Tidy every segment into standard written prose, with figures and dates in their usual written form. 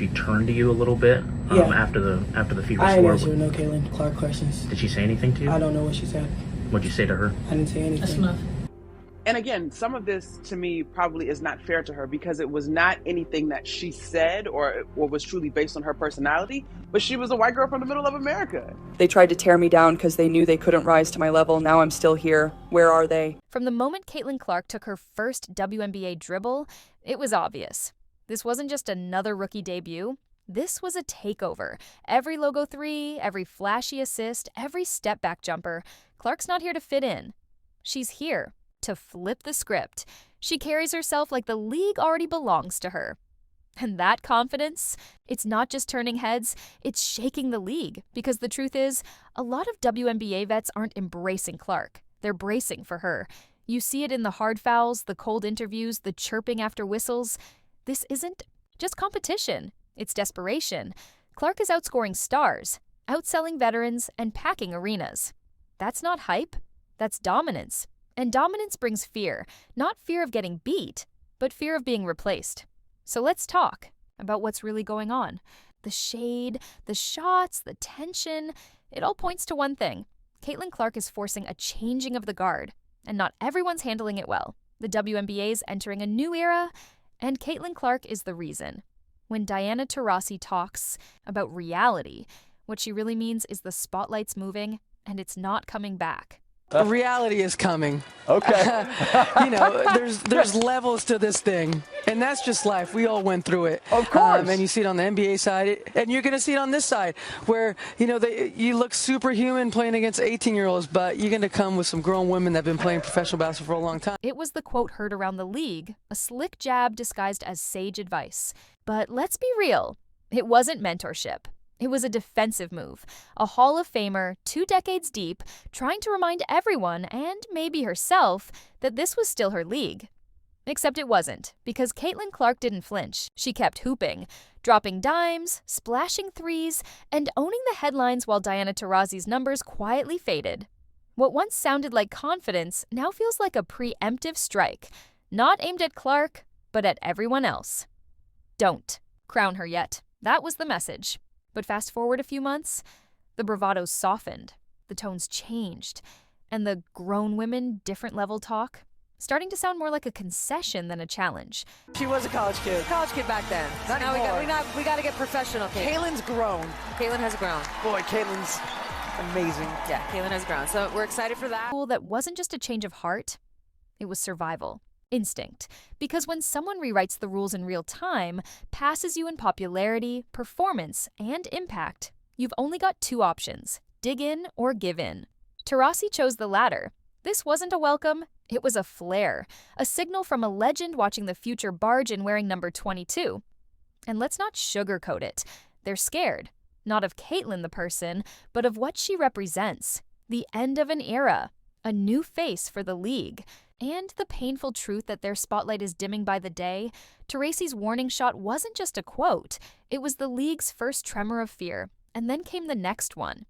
she turned to you a little bit after the fever I swore? didn't answer no Caitlin Clark questions. Did she say anything to you? I don't know what she said. What'd you say to her? I didn't say anything. That's enough. And again, some of this to me probably is not fair to her because it was not anything that she said or was truly based on her personality, but she was a white girl from the middle of America. They tried to tear me down because they knew they couldn't rise to my level. Now I'm still here. Where are they? From the moment Caitlin Clark took her first WNBA dribble, it was obvious. This wasn't just another rookie debut. This was a takeover. Every logo three, every flashy assist, every step back jumper. Clark's not here to fit in. She's here to flip the script. She carries herself like the league already belongs to her. And that confidence, it's not just turning heads, it's shaking the league. Because the truth is, a lot of WNBA vets aren't embracing Clark. They're bracing for her. You see it in the hard fouls, the cold interviews, the chirping after whistles. This isn't just competition. It's desperation. Clark is outscoring stars, outselling veterans, and packing arenas. That's not hype. That's dominance. And dominance brings fear, not fear of getting beat, but fear of being replaced. So let's talk about what's really going on. The shade, the shots, the tension, it all points to one thing. Caitlin Clark is forcing a changing of the guard, and not everyone's handling it well. The WNBA is entering a new era, and Caitlin Clark is the reason. When Diana Taurasi talks about reality, what she really means is the spotlight's moving, and it's not coming back. Reality is coming. Okay. There's levels to this thing, and that's just life. We all went through it. Of course. And you see it on the NBA side, and you're going to see it on this side, where you look superhuman playing against 18-year-olds, but you're going to come with some grown women that have been playing professional basketball for a long time. It was the quote heard around the league, a slick jab disguised as sage advice. But let's be real, it wasn't mentorship. It was a defensive move, a Hall of Famer 2 decades deep, trying to remind everyone, and maybe herself, that this was still her league. Except it wasn't, because Caitlin Clark didn't flinch. She kept hooping, dropping dimes, splashing threes, and owning the headlines while Diana Taurasi's numbers quietly faded. What once sounded like confidence now feels like a preemptive strike, not aimed at Clark, but at everyone else. Don't crown her yet. That was the message. But fast forward a few months, the bravado's softened, the tones changed, and the grown women, different level talk, starting to sound more like a concession than a challenge. She was a college kid. College kid back then. Not now anymore. we got to get professional. Caitlin's grown. Caitlin has grown. Boy, Caitlin's amazing. Yeah, Caitlin has grown. So we're excited for that. That wasn't just a change of heart, it was survival. Instinct. Because when someone rewrites the rules in real time, passes you in popularity, performance, and impact, you've only got 2 options: dig in or give in. Taurasi chose the latter. This wasn't a welcome, it was a flare, a signal from a legend watching the future barge in wearing number 22. And let's not sugarcoat it. They're scared, not of Caitlin the person, but of what she represents. The end of an era, a new face for the league. And the painful truth that their spotlight is dimming by the day, Taurasi's warning shot wasn't just a quote. It was the league's first tremor of fear, and then came the next one.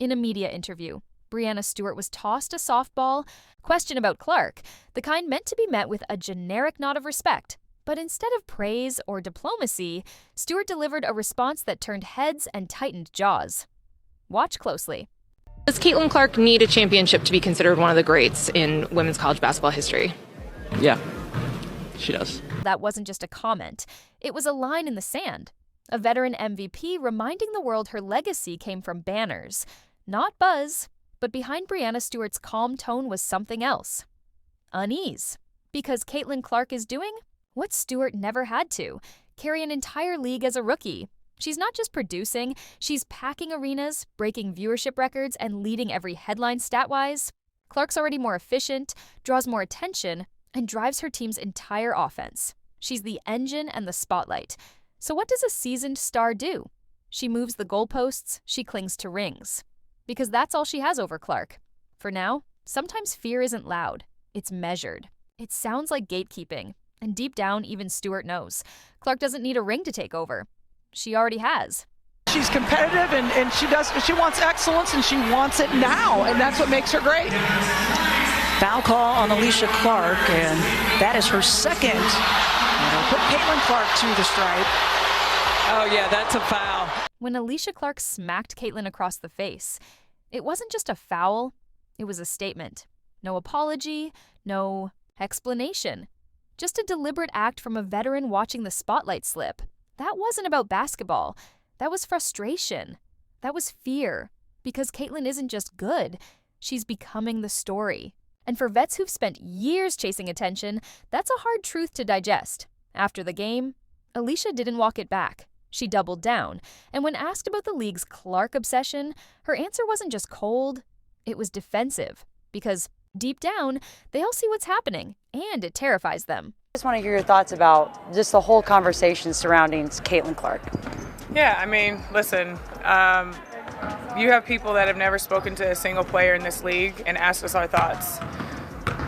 In a media interview, Breanna Stewart was tossed a softball question about Clark, the kind meant to be met with a generic nod of respect. But instead of praise or diplomacy, Stewart delivered a response that turned heads and tightened jaws. Watch closely. Does Caitlin Clark need a championship to be considered one of the greats in women's college basketball history? Yeah, she does. That wasn't just a comment. It was a line in the sand. A veteran MVP reminding the world her legacy came from banners. Not buzz, but behind Breanna Stewart's calm tone was something else. Unease. Because Caitlin Clark is doing what Stewart never had to: carry an entire league as a rookie. She's not just producing, she's packing arenas, breaking viewership records, and leading every headline stat-wise. Clark's already more efficient, draws more attention, and drives her team's entire offense. She's the engine and the spotlight. So what does a seasoned star do? She moves the goalposts, she clings to rings. Because that's all she has over Clark. For now, sometimes fear isn't loud, it's measured. It sounds like gatekeeping, and deep down, even Stewart knows. Clark doesn't need a ring to take over. She already has. She's competitive and she wants excellence and she wants it now, and that's what makes her great. Foul call on Alicia Clark, and that is her second. And it'll put Caitlin Clark to the stripe. Oh, yeah, that's a foul. When Alicia Clark smacked Caitlin across the face, it wasn't just a foul, it was a statement. No apology, no explanation. Just a deliberate act from a veteran watching the spotlight slip. That wasn't about basketball. That was frustration. That was fear. Because Caitlin isn't just good, she's becoming the story. And for vets who've spent years chasing attention, that's a hard truth to digest. After the game, Alicia didn't walk it back. She doubled down. And when asked about the league's Clark obsession, her answer wasn't just cold, it was defensive. Because deep down, they all see what's happening, and it terrifies them. I just want to hear your thoughts about just the whole conversation surrounding Caitlin Clark. Yeah, I mean, listen, you have people that have never spoken to a single player in this league and asked us our thoughts.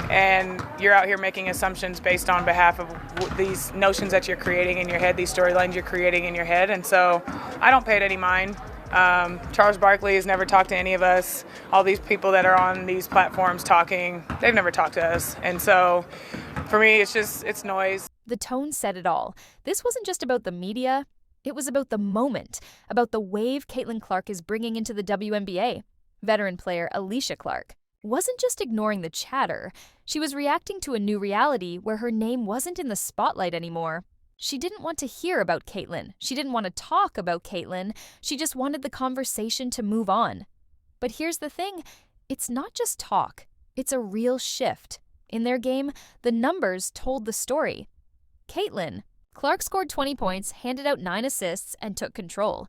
And you're out here making assumptions based on behalf of these notions that you're creating in your head, these storylines you're creating in your head. And so I don't pay it any mind. Charles Barkley has never talked to any of us. All these people that are on these platforms talking, they've never talked to us. And so for me, it's noise. The tone said it all. This wasn't just about the media. It was about the moment, about the wave Caitlin Clark is bringing into the WNBA. Veteran player Alicia Clark wasn't just ignoring the chatter. She was reacting to a new reality where her name wasn't in the spotlight anymore. She didn't want to hear about Caitlin. She didn't want to talk about Caitlin. She just wanted the conversation to move on. But here's the thing. It's not just talk. It's a real shift. In their game, the numbers told the story. Caitlin Clark scored 20 points, handed out 9 assists, and took control.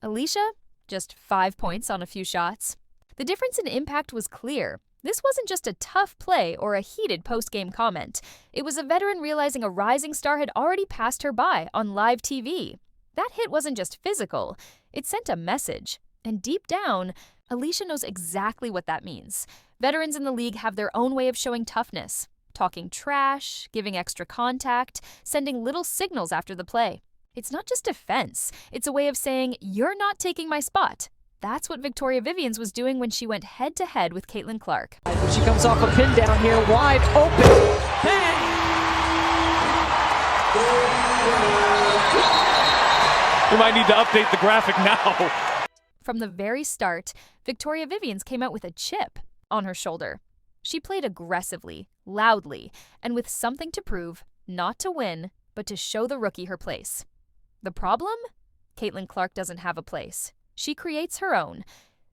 Alicia, just 5 points on a few shots. The difference in impact was clear. This wasn't just a tough play or a heated post-game comment. It was a veteran realizing a rising star had already passed her by on live TV. That hit wasn't just physical. It sent a message. And deep down, Alicia knows exactly what that means. Veterans in the league have their own way of showing toughness. Talking trash, giving extra contact, sending little signals after the play. It's not just defense. It's a way of saying, you're not taking my spot. That's what Victoria Vivians was doing when she went head-to-head with Caitlin Clark. She comes off a pin down here, wide open. Bang! We might need to update the graphic now. From the very start, Victoria Vivians came out with a chip on her shoulder. She played aggressively, loudly, and with something to prove, not to win, but to show the rookie her place. The problem? Caitlin Clark doesn't have a place. She creates her own.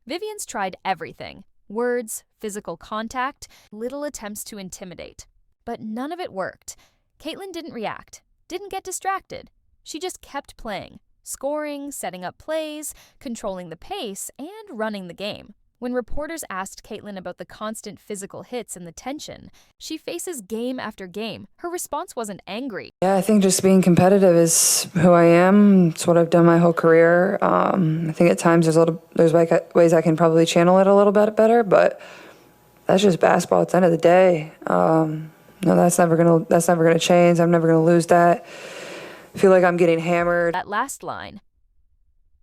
Vivians tried everything. Words, physical contact, little attempts to intimidate. But none of it worked. Caitlin didn't react, didn't get distracted. She just kept playing, scoring, setting up plays, controlling the pace, and running the game. When reporters asked Caitlin about the constant physical hits and the tension she faces game after game, her response wasn't angry. Yeah, I think just being competitive is who I am. It's what I've done my whole career. I think at times there's ways I can probably channel it a little bit better, but that's just basketball at the end of the day. No, that's never gonna change. I'm never gonna lose that. I feel like I'm getting hammered. That last line,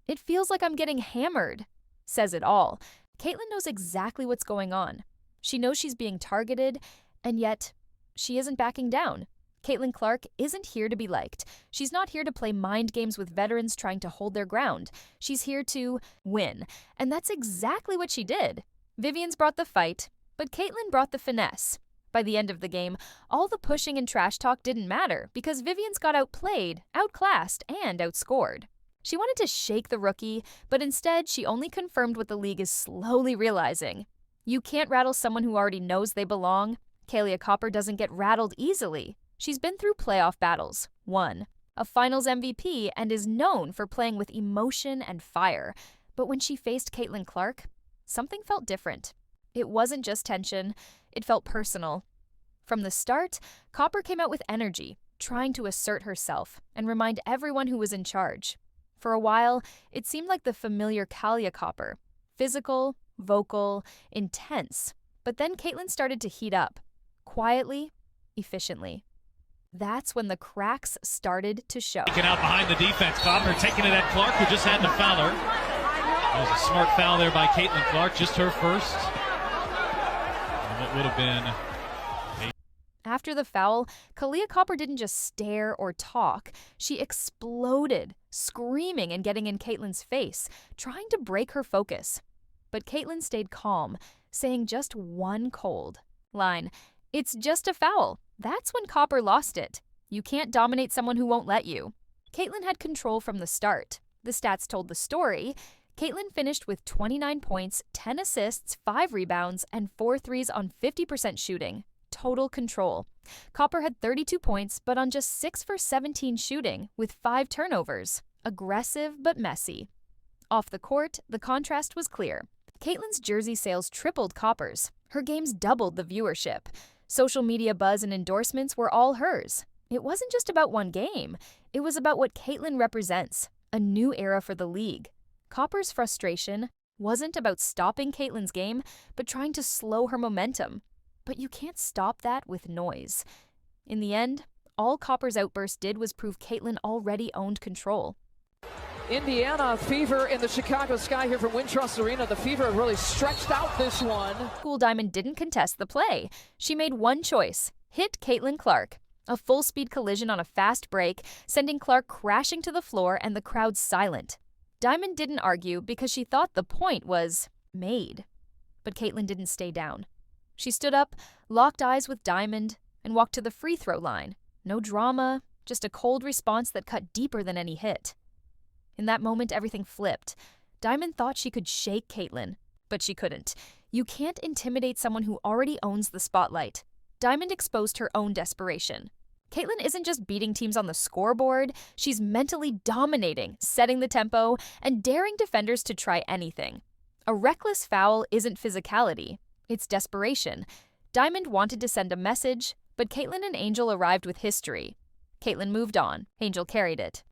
"It feels like I'm getting hammered," says it all. Caitlin knows exactly what's going on. She knows she's being targeted, and yet she isn't backing down. Caitlin Clark isn't here to be liked. She's not here to play mind games with veterans trying to hold their ground. She's here to win, and that's exactly what she did. Vivians brought the fight, but Caitlin brought the finesse. By the end of the game, all the pushing and trash talk didn't matter because Vivians got outplayed, outclassed, and outscored. She wanted to shake the rookie, but instead she only confirmed what the league is slowly realizing. You can't rattle someone who already knows they belong. Kahleah Copper doesn't get rattled easily. She's been through playoff battles, won, a finals MVP, and is known for playing with emotion and fire. But when she faced Caitlin Clark, something felt different. It wasn't just tension, it felt personal. From the start, Copper came out with energy, trying to assert herself and remind everyone who was in charge. For a while, it seemed like the familiar Kahleah Copper, physical, vocal, intense. But then Caitlin started to heat up, quietly, efficiently. That's when the cracks started to show. Taken out behind the defense. Copper taking it at Clark, who just had to foul her. That was a smart foul there by Caitlin Clark, just her first. And what would have been... After the foul, Kalia Copper didn't just stare or talk. She exploded, screaming and getting in Caitlin's face, trying to break her focus. But Caitlin stayed calm, saying just one cold line. "It's just a foul." That's when Copper lost it. You can't dominate someone who won't let you. Caitlin had control from the start. The stats told the story. Caitlin finished with 29 points, 10 assists, 5 rebounds, and 4 threes on 50% shooting. Total control. Copper had 32 points, but on just 6 for 17 shooting, with 5 turnovers. Aggressive but messy. Off the court, the contrast was clear. Caitlin's jersey sales tripled Copper's. Her games doubled the viewership. Social media buzz and endorsements were all hers. It wasn't just about one game. It was about what Caitlin represents, a new era for the league. Copper's frustration wasn't about stopping Caitlin's game, but trying to slow her momentum. But you can't stop that with noise. In the end, all Copper's outburst did was prove Caitlin already owned control. Indiana Fever in the Chicago sky here from Wintrust Arena. The Fever really stretched out this one. Cool Diamond didn't contest the play. She made one choice: hit Caitlin Clark. A full-speed collision on a fast break, sending Clark crashing to the floor and the crowd silent. Diamond didn't argue because she thought the point was made. But Caitlin didn't stay down. She stood up, locked eyes with Diamond, and walked to the free throw line. No drama, just a cold response that cut deeper than any hit. In that moment, everything flipped. Diamond thought she could shake Caitlin, but she couldn't. You can't intimidate someone who already owns the spotlight. Diamond exposed her own desperation. Caitlin isn't just beating teams on the scoreboard, she's mentally dominating, setting the tempo, and daring defenders to try anything. A reckless foul isn't physicality, it's desperation. Diamond wanted to send a message, but Caitlin and Angel arrived with history. Caitlin moved on. Angel carried it.